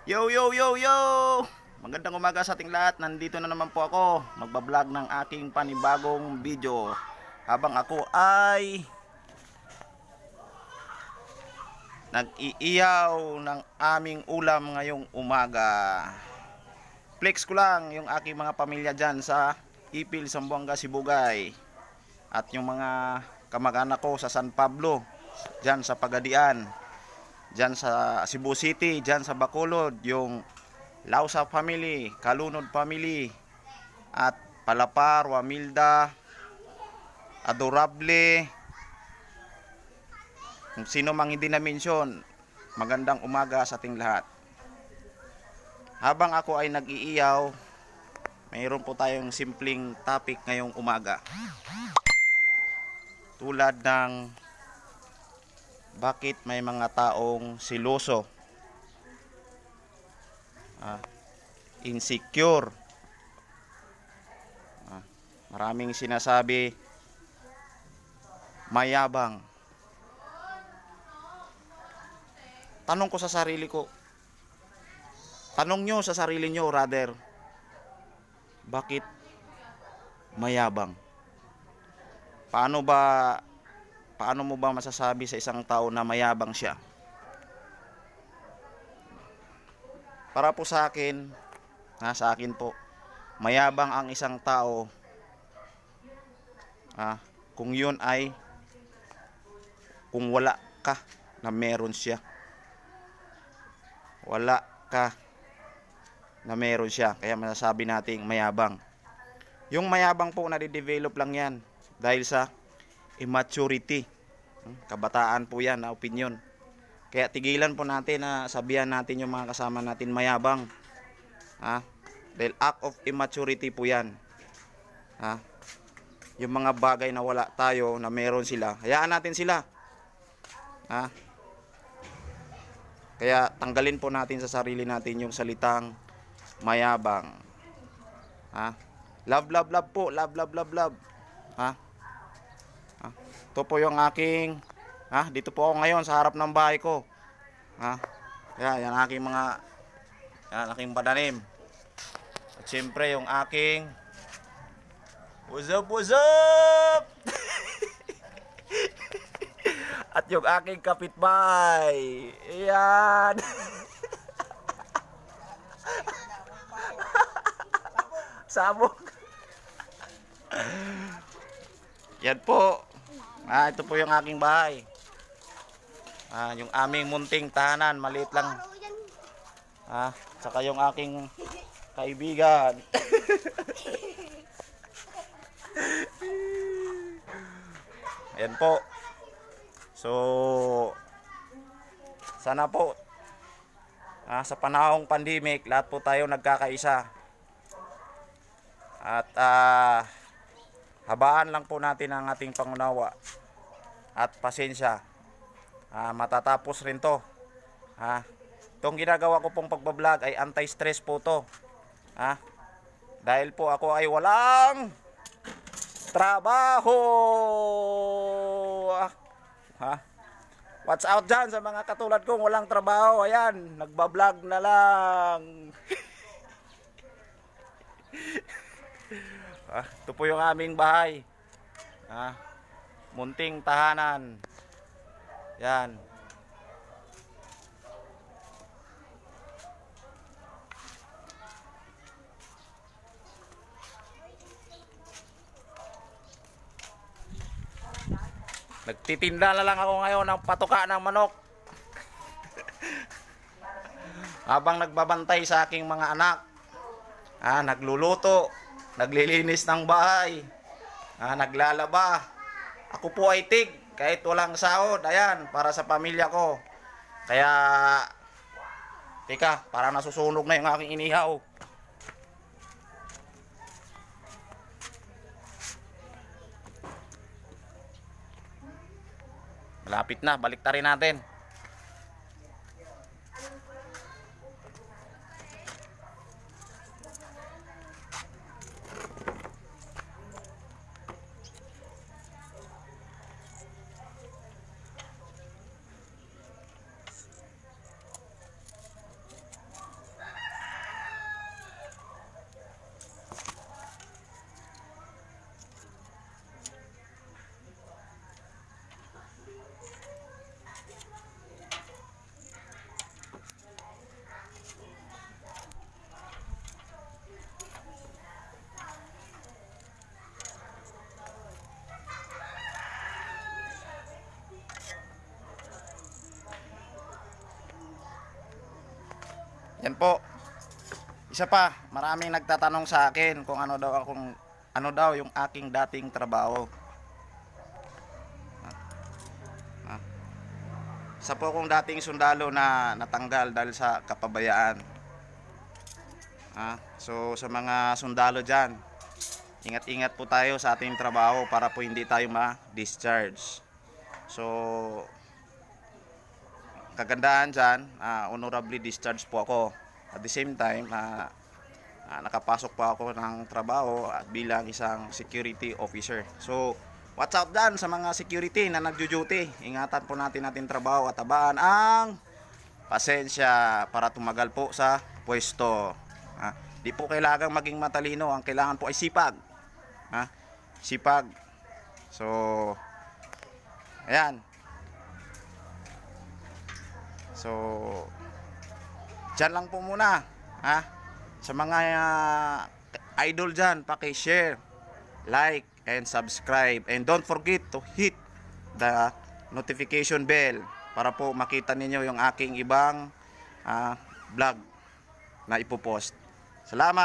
Yo, yo, yo, yo! Magandang umaga sa ating lahat. Nandito na naman po ako. Magbablog ng aking panibagong video. Habang ako ay nag-iiyaw ng aming ulam ngayong umaga. Flex ko lang yung aking mga pamilya dyan sa Ipil, Zamboanga, Sibugay. At yung mga kamag-anak ko sa San Pablo, dyan sa Pagadian, dyan sa Cebu City, dyan sa Bacolod, yung Lausa family, Kalunod family, at Palapar, Wamilda, Adorable, kung sino mang hindi na-mention. Magandang umaga sa ating lahat. Habang ako ay nag-iiyaw, mayroon po tayong simpleng topic ngayong umaga. Tulad ng bakit may mga taong siloso, insecure, maraming sinasabi mayabang. Tanong ko sa sarili ko, tanong nyo sa sarili nyo rather, bakit mayabang? Paano mo ba masasabi sa isang tao na mayabang siya? Para po sa akin, sa akin po, mayabang ang isang tao kung yun ay kung wala ka na meron siya. Wala ka na meron siya, kaya masasabi nating mayabang. Yung mayabang po nade-develop lang yan dahil sa immaturity. Kabataan po yan na opinion. Kaya tigilan po natin na sabihan natin yung mga kasama natin mayabang. Dahil act of immaturity po yan. Yung mga bagay na wala tayo na meron sila, hayaan natin sila. Kaya tanggalin po natin sa sarili natin yung salitang mayabang. Love, love, love po. Love, love, love, love. Ito po yung aking dito po ako ngayon sa harap ng bahay ko. Yan aking mga aking pananim. At syempre yung aking what's up, what's up? At yung aking kapitbahay. Ayan. Sabog. Yan po. Ito po yung aking bahay. Yung aming munting tahanan, maliit lang. Saka yung aking kaibigan. Ayan po. So, sana po sa panahong pandemic, lahat po tayo nagkakaisa. At habaan lang po natin ang ating pangunawa at pasensya. Matatapos rin to. Itong ginagawa ko pong pagbablog ay anti-stress po to. Dahil po ako ay walang trabaho. Watch out dyan sa mga katulad kong walang trabaho. Ayan, nagbablog na lang. Ito po yung aming bahay. Munting tahanan. Yan. Nagtitinda na lang ako ngayon ng patuka ng manok. Habang nagbabantay sa aking mga anak. Nagluluto, naglilinis ng bahay, naglalaba. Ako po ay tig, kahit walang sahod, ayan, para sa pamilya ko. Kaya, teka, parang nasusunog na yung aking inihaw. Malapit na, baliktarin natin. Yan po. Isa pa, maraming nagtatanong sa akin kung ano daw yung aking dating trabaho. Isa po akong dating sundalo na natanggal dahil sa kapabayaan. So sa mga sundalo dyan, ingat-ingat po tayo sa ating trabaho para po hindi tayo ma-discharge. So kagandahan dyan, honorably discharged po ako. At the same time, nakapasok po ako ng trabaho bilang isang security officer. So watch out dyan sa mga security na nagjo-duty. Ingatan po natin trabaho at abaan ang pasensya para tumagal po sa pwesto. Di po kailangan maging matalino, ang kailangan po ay sipag. Sipag. So ayan. So dyan lang po muna. Sa mga idol dyan, paki-share, like, and subscribe. And don't forget to hit the notification bell para po makita ninyo yung aking ibang vlog na ipopost. Salamat!